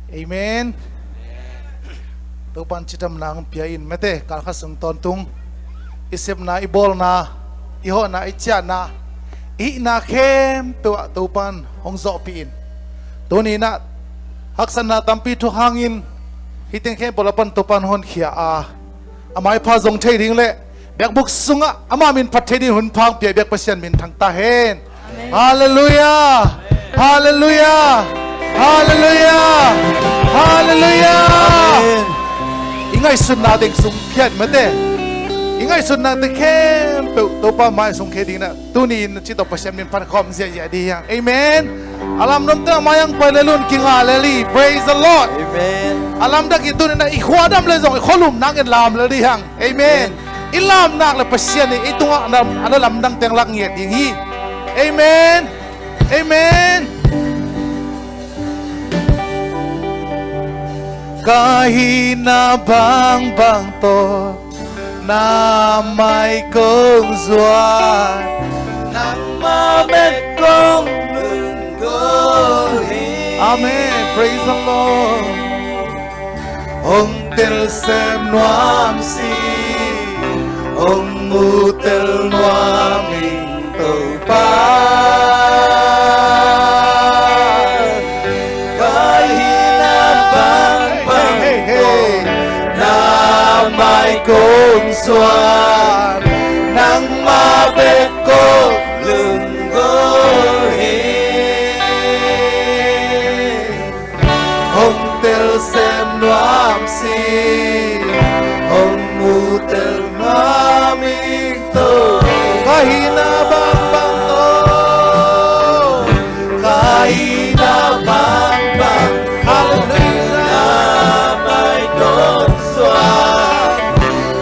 Amen. Tupan chitam nang piain mete kal khasung ton tung isep na ibol na iho na icha na I na khem tupan hongzo piin tuni na haksan na tampi thu hangin hiting khem polapan tupan hon khia a amai pha zong thei ding le bek buk sunga ama min phat thei din hun phang pia bek pasian min thang ta hen hallelujah hallelujah hallelujah hallelujah ingai sun na ding sung phiat mate ingai sun na te khem to pa mai sung khe ding na tuni chi to pasian min phan khom sia ya di yang amen alam nom ta mayang palelun king aleli praise the lord Amen. alam dak itu na ikhwadam le zong kholum nang en lam le di hang amen ilam nak le pasian ni itunga ana lam dang teng lak ngiet ding hi amen amen kahina bang bang to na mai công doan Nang ma bet kong lưng go hi. amen praise the lord ông tel xem noam si ông mu tel noam in tàu pa Kahina bang bang to na mai kong xoan. Nang ma bet kong lưng go hi. ông tel xem noam si ông mu tel noam in tàu kahina bang bang to kahina bang bang hallelujah Mai kong xoan.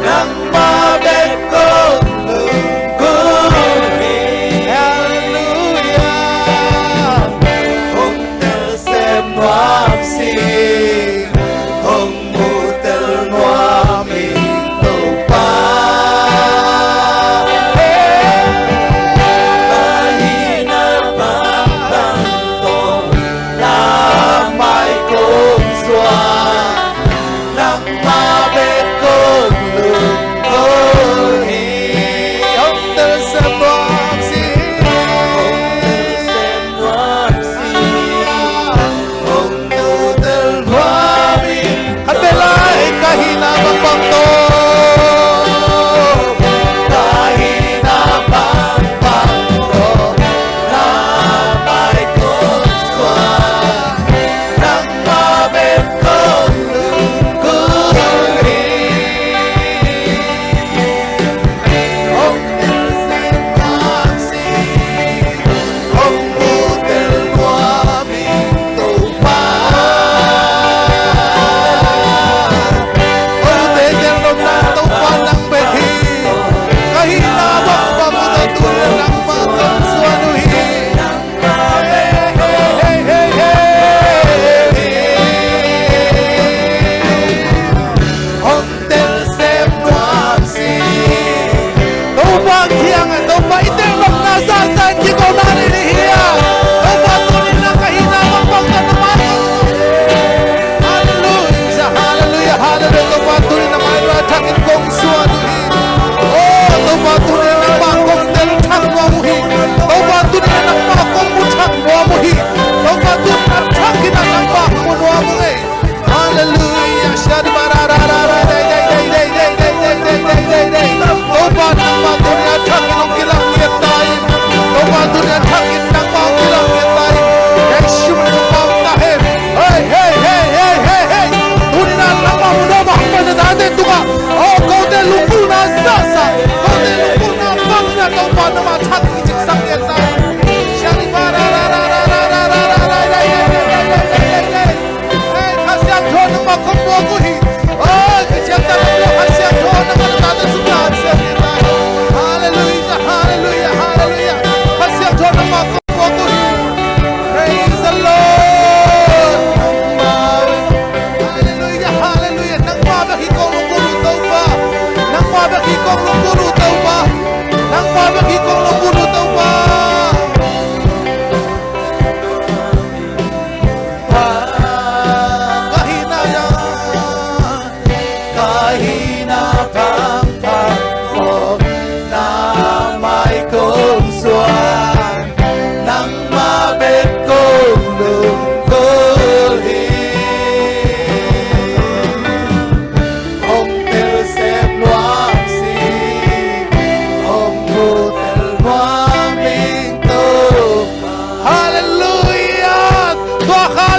Nang ma bet kong lưng go hi. hallelujah Ông tel xem noam si. Ông mu tel noam in tàu pa.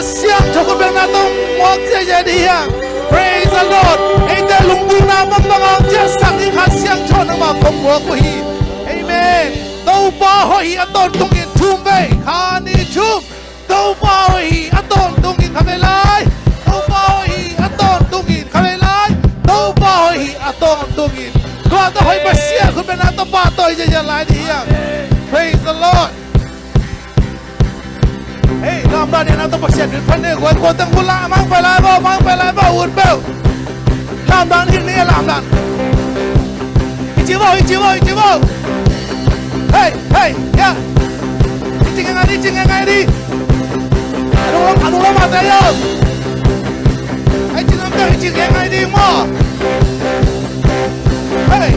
siang cho con bên na tông mọc dễ dễ đi ha. Praise the Lord. Ấy để lùng bùn na mong mong ông chết sang đi khát siang cho nó mà không mua của hi. Amen. Đâu ba hoi anh tôn tung in chum về khá ni chum. Đâu ba hoi anh tôn tung in khá về lại. Đâu ba hoi anh tôn tung in khá về lại. Đâu ba hoi anh tôn tung in. Qua tôi hoi bát siang con bên na tông ba tôi dễ dễ lại đi ha. Praise the Lord. Hey, làm ra điện tôi bác sĩ đến phần này của anh tăng quân lạ mang phải lại vào uốn bèo. Làm ra hiện nay làm ra. Ý chí vào. Hey, yeah. Đi ngay đi. Anh uống mặt đây không? Anh chỉ ngay đi mà. Hey.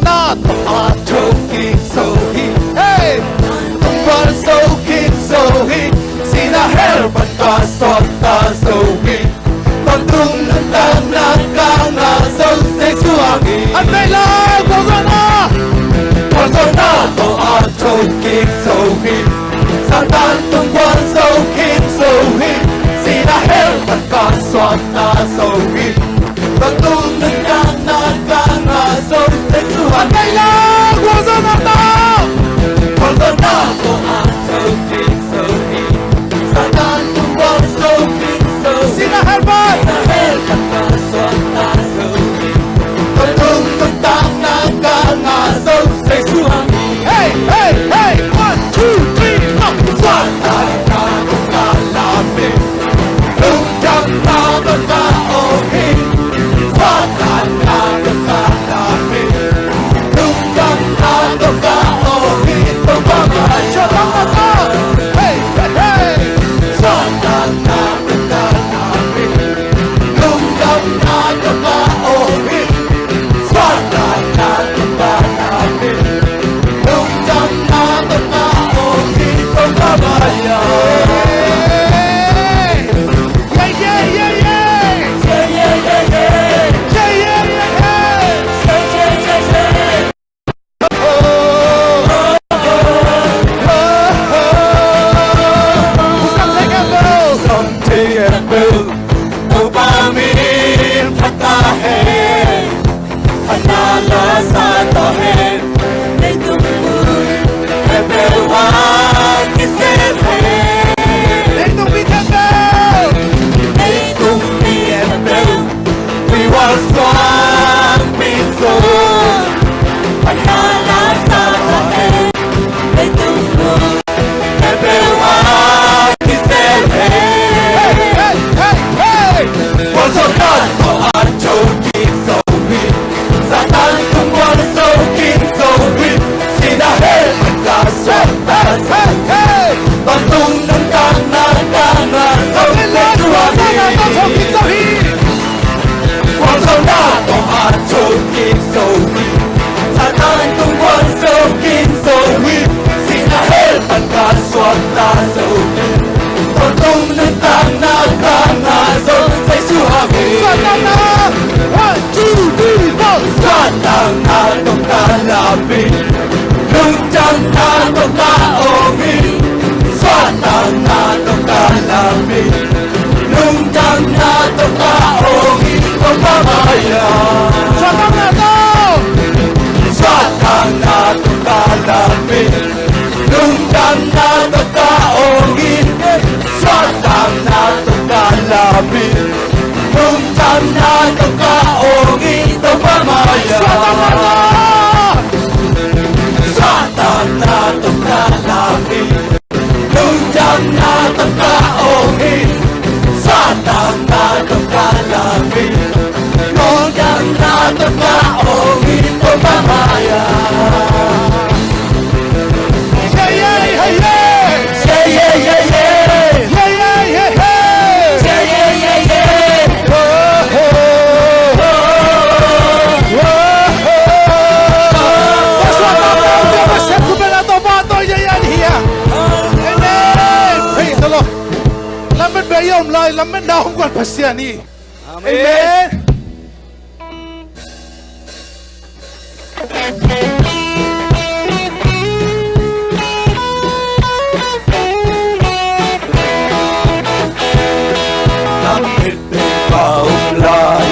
Not are talking so he hey one so king so he see the hell but God so he con tung nâng tăng nâng cao ngà sâu sẽ xuống đi anh đây là con na to are talking so he Satan tung one so king so he see the hell but God so he con tung nâng tăng nâng cao ngà sâu sẽ xuống anh đây là con na to are talking so he Satan tung one so king so he xin là help us. Hey, 1, 2, 3, go. พระเสียนี่ Amen. Nắm hết tình bao lại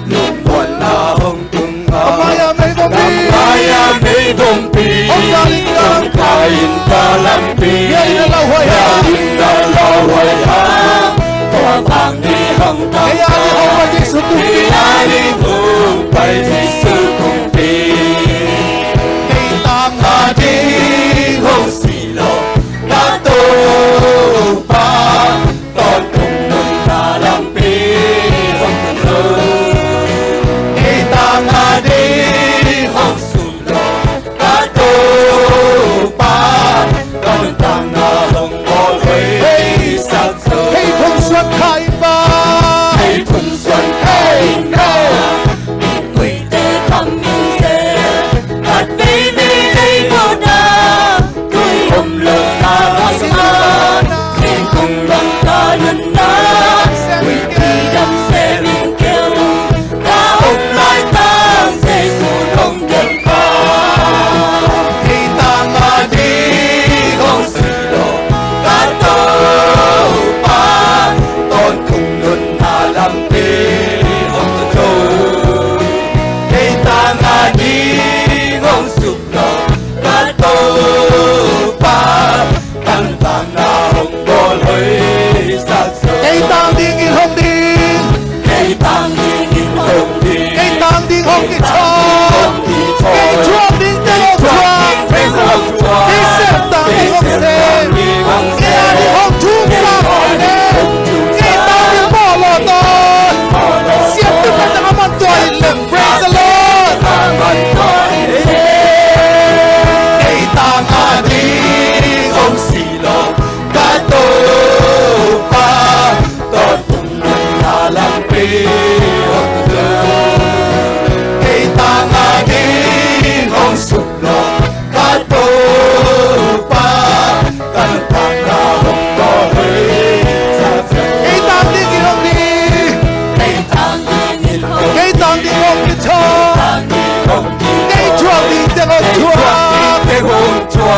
lúc buồn là hồng tung Ông ai ngao. à mấy con Nắm đi ai à mấy đồng pi. Ông ta đi Nắm khai in ta làm pi. Nghe đi lâu hoài Nghe à in ta lâu hoài à. Qua vàng đi hồng tâm. Cái ai đi không phải đi sự tu Đi tiên ai đi hùng bay đi sự cùng pi. Cây tàng Ta đi hồng xì lộ. Ta tô ba. Con cùng nâng ta làm pi. Hồng tâm thơ. Cây ta ngà đi hồng sùm lộ. Ta tô ba. Con ta ngà hồng bò huế sắc thơ. Cây thông xuân khai ba Cây thùng xuân khai ca. Quỷ tê thăm minh dê. Hạt vĩ vĩ đi vô đa. Tôi ôm lỡ ta ngọt ngào. Xin cùng lòng ta lần đá. Quỷ khi đâm xe bình kêu. Ta ôm lại ta dây dù lòng đẹp ca. Khi ta ngã đi không xì lộ. Ta tô ba. Con cùng luận ta làm tê không tự thô. Khi ta ngã đi không sụp lộ. Ta tô ba. Căn ta ngã không bỏ lối xa xưa. Cây tàng đi nghìn không đi Cây tàng đi nghìn không đi. Cây tàng đi không đi cho Không đi cho. Cây chuông đi tên ông chuông Cây xếp tàng đi không xem Cây ai đi không chung xa khỏi đêm Cây tàng đi bỏ lò tôn Xếp tức là ta có mặt tuổi lừng Praise the Lord Cây ta ngã đi không xì lộ. Cả tô ba. Con cùng luận ta làm pi không tự thơ. Cây ta ngã đi không sụp lộ. Cả tô ba. Căn ta ngã không có huế xa xưa. Cây tàng đi nghìn không đi Cây tàng đi nghìn không. Cây tàng đi không đi cho Tàng đi không đi. Cây chuông đi tên ông chuông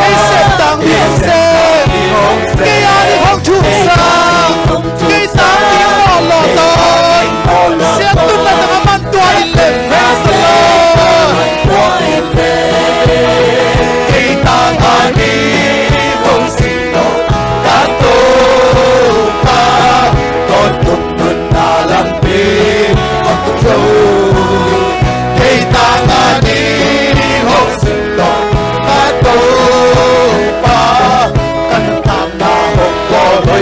Cây xếp tàng đi không xem Cây ai đi không chung xa Cây tàng đi bỏ lò tôn Xếp tức là ta có mặt tuổi lừng Praise the Lord Cây ta ngã đi không xì lộ. Ta tô ba. Con cùng luận ta làm pi không tự thô. Cây ta ngã đi không xì lộ. Ta tô ba. Căn ta ngã không bỏ huế.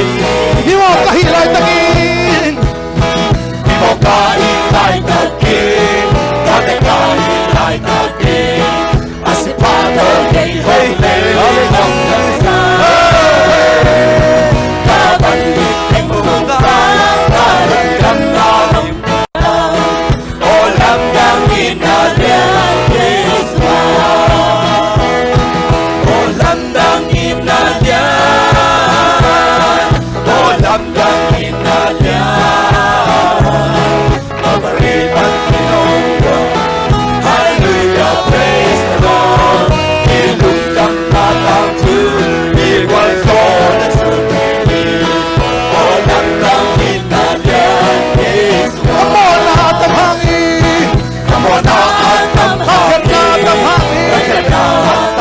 Hi mo kahi lai takin Đi vào ca y lại ta kia. Ta cái ca y lại ta kia. A si pa tơ cây hôi lê lòng nhân xa. Ta vẫn đi thành phương xa. Ta lần trăm ta lòng ta. Ô làm đang nhìn na đen Jesus. Ô làm đang nhìn na đen. Ô làm đang nhìn na đen. Hallelujah, praise the Lord. Khi lúc tâm ta tăng thương, đi qua gió đã sương đi. Ô lắm đang nhìn ta đen Jesus. Amo na tâm hang y Come on now, tâm Hakit na tâm hang y Hakit na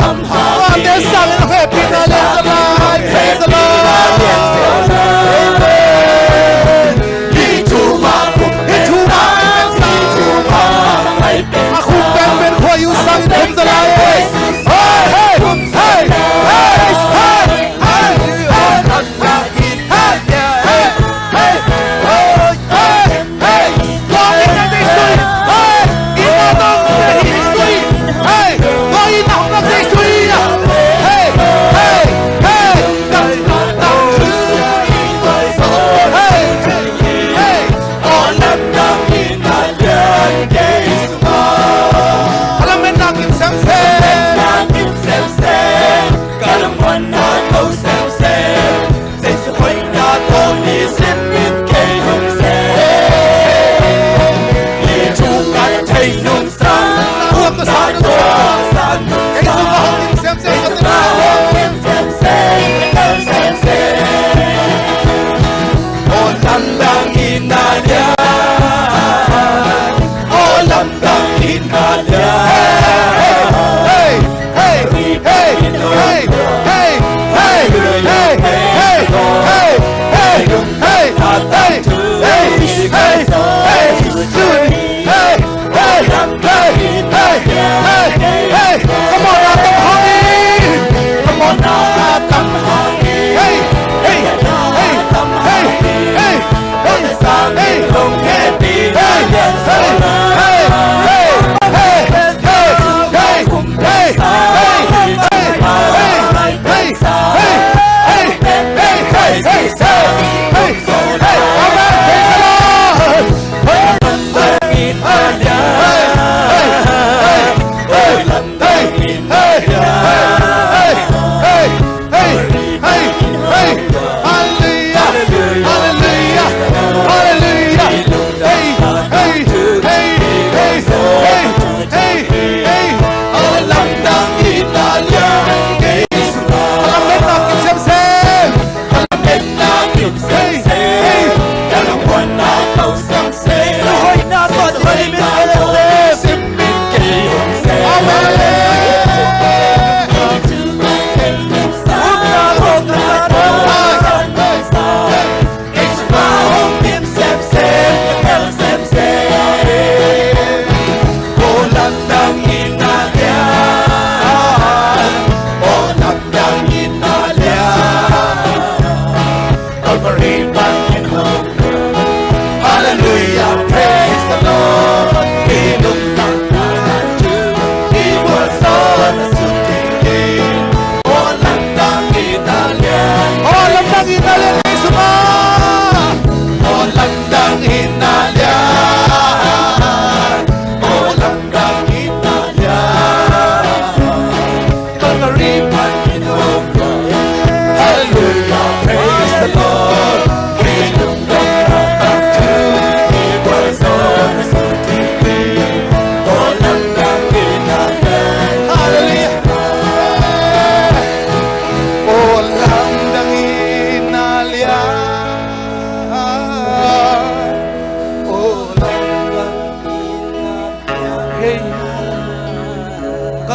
tâm hang Ang ating sang ino happy na lang sa life Praise the Lord Đi chu ma cùng Đi chu ma cùng Đi chu ma ngày bên Ako ben ben ko yung sang ino sa life Hey, hey, hey, hey, hey, hey Thật là nhìn ta đen. Hey, hey, hey Long ina di suy Hey, ina dong di suy Hey, long ina hong di suy Hey, hey, hey Dang, dang, Hey, hey Ô lắm đang nhìn ta đen Jesus. Alam mo natin, Sam, kay nung sang Nakuha ko sa ano sa Kay sumahong yung sem-sem sa Sumahong tinawag yung sem-sem O landang inalyan O landang inalyan Hey! Hey! Hey! Hey! Hey! Hey! Hey! Hey! Hey! Hey! Hey! Hey! Hey! Come on, atang hangin! Come on, atang hangin! Hey! Hey! Hey! Hey! Hey! Hey! Hey! Kung happy na yan sa Hey! Hey! Hey! Hey! Hey! Hey!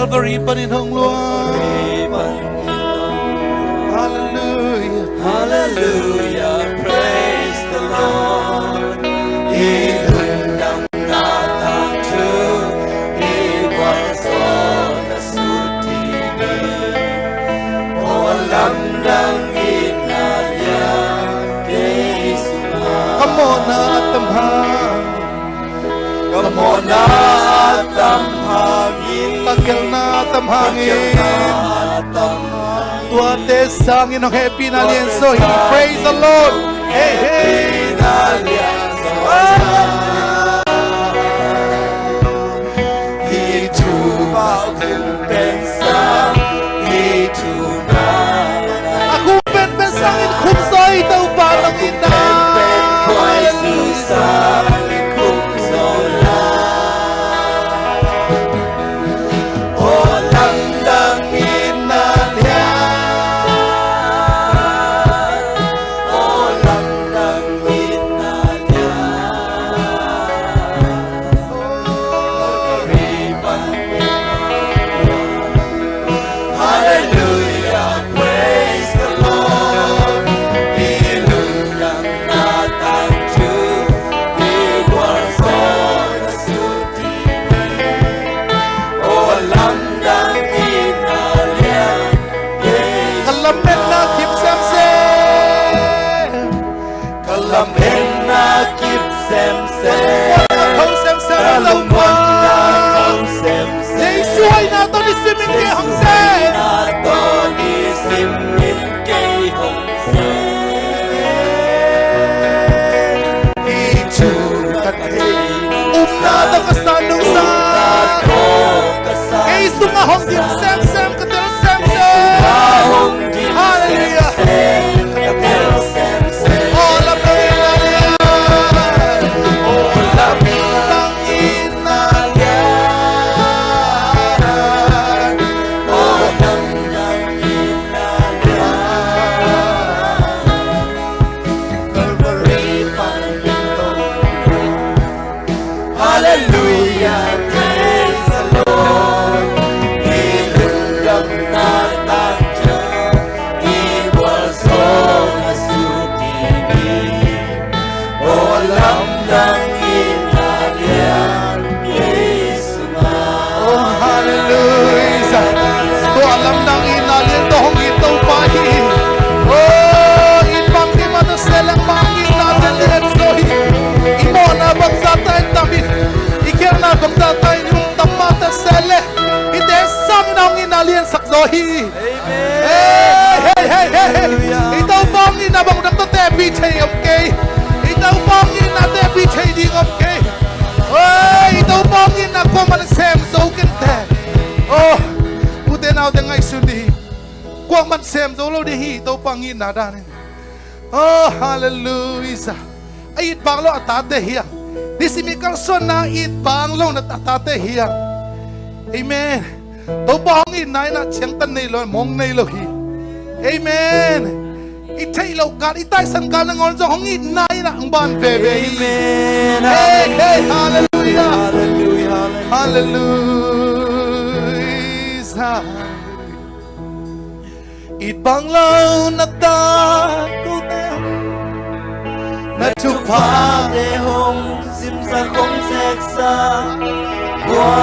Calvary Paninhong Luang. Hallelujah. Hallelujah, praise the Lord. Ilundang natatu, iwason na sutini. O landang inalya, Yesusma. Come on na tamhang. Come on na tamhangin. Tagal na tamhangin. Tuate sangin ng happy na lienzo. Praise the Lord. Hey, hey. Aku ben-bensangin kumsoy tau parang ina. Hallelujah. bang ta tay ni mong tamma ta sele ite sam nang inalien sak zo hi hey hey hey itaw bang ina bang dak ta te pi thei om ke itaw bang ina te pi thei ding om ke oi itaw bang ina ko man sem zo ken te oh ute naw te ngai su di ko man sem zo lo di hi itaw bang ina da ni oh hallelujah ai bang lo atate hiya di simikal son na it bang lo na atate hiya amen tàu bong in nai na chiang tan nei lo mong nei lo hi amen i thei lo ka i tai san ka na ngon zo hong in nai na ang ban ve ve Amen. hey hey hallelujah Hallelujah. hallelujah Ít bằng lâu na ta cô te na chụp phá để hồng sim sa không sét xa qua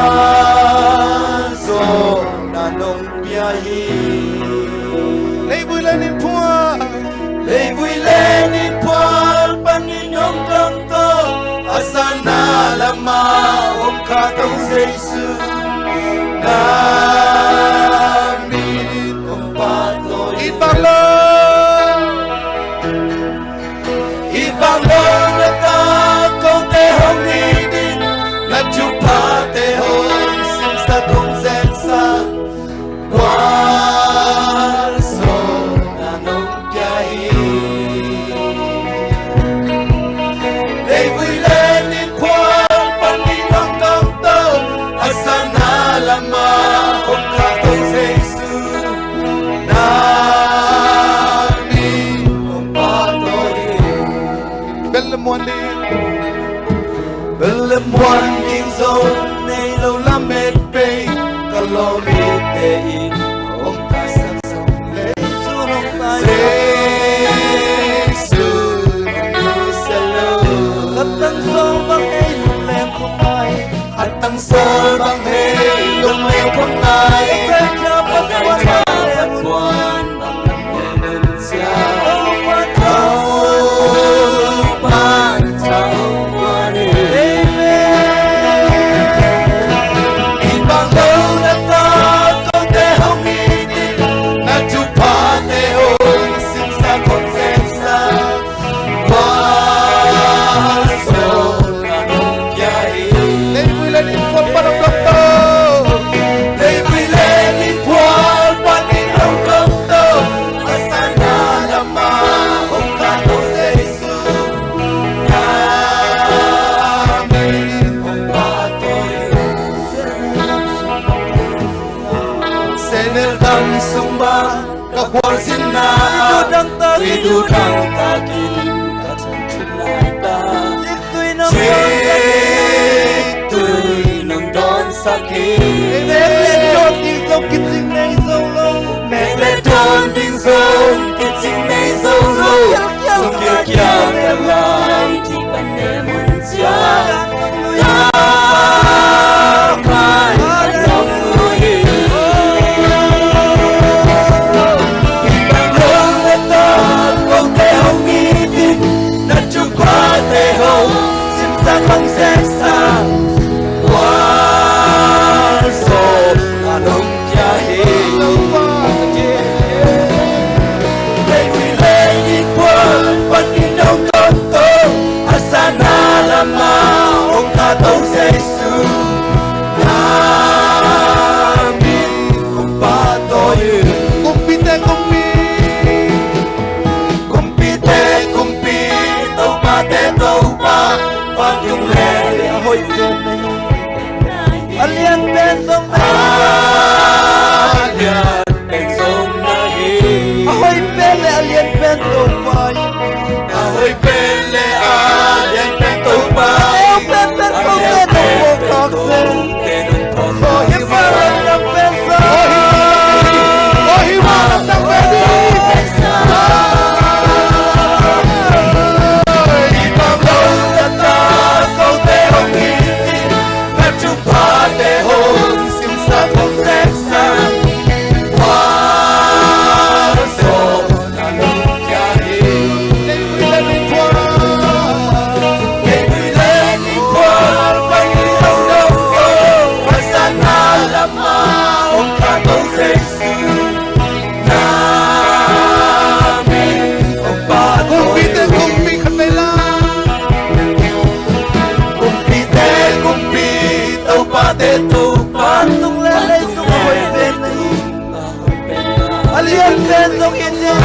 rồi na nông bia hi lấy vui lên in phua lấy vui lên đi qua ban đi nhom trong to asana lama om kha tông Jesus na mi om pa tôi ít bằng lo ít bằng lâu na ta không thể hông đi đi na chụp phá thể hông sim sa không dẹt xa qua rồi na nông kia hi lấy vui lên đi qua ban đi nông nông tâu asana lama om kha tôi Jesus na mi om pa tôi bel mon đi Belum wan king zone nei lo la met pe kalau mi te in om ta sak sak le surong ta su salo katang so bang hey lem không ai katang so bang hey lum lem không ai pe cha pa wan lem wan bang lem sia pan chao wan lấy vui lên in phua bắt đầu đọc to Hidup yang takin kacang culai ta, Cik nong don sakit. Mẹ don ding sông kít sing nay sâu lâu, mẹ don ding sông kít sing nay sâu lâu. Sông kia kia kia lại thì ban đêm muôn chia. Không sẽ xa quá rồi là nông gia hi đây quy lệ đi qua vẫn đi đâu con tôi pate tupan tung lalay tung ahoy bento alian bento kitya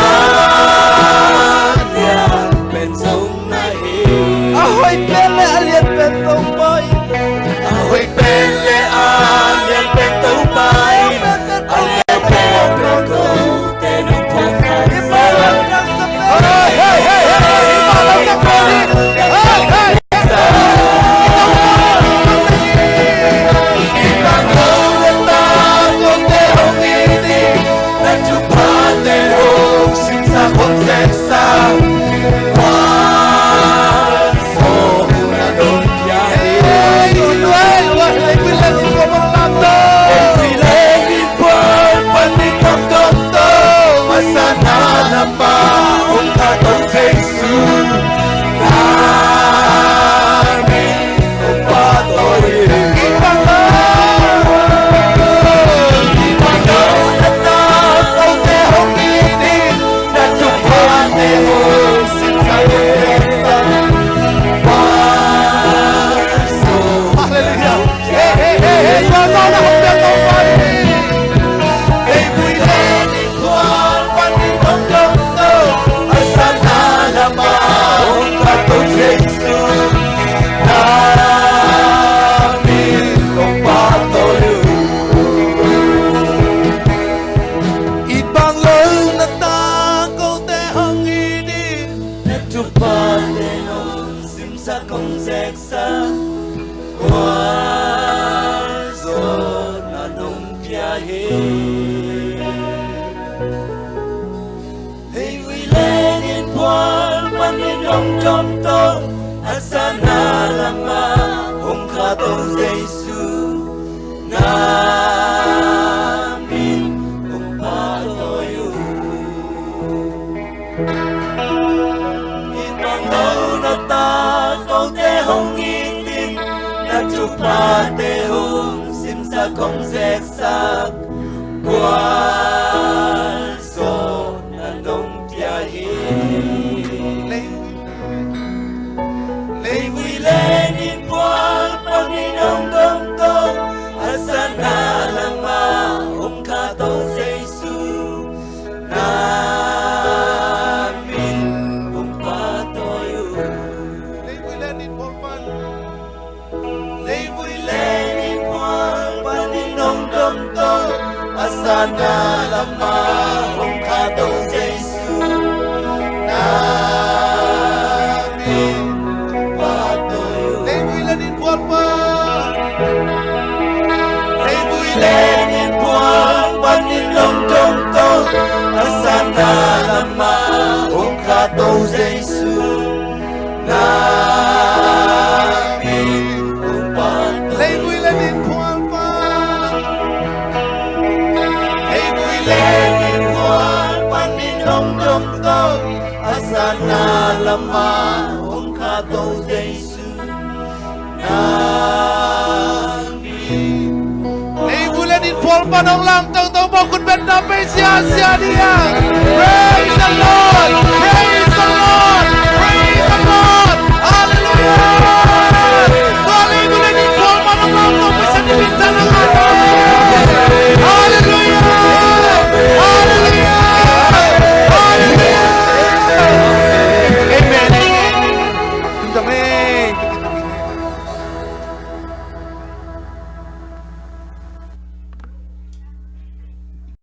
alian bento nahi ahoy pele alian bento boy ahoy pele alian bento boy alian bento tenong pokok ibalang ng sa hey hey hey ibalang ng polis hey hey Panong lang tong tong mo kun ben na pe sia sia dia. Praise the Lord.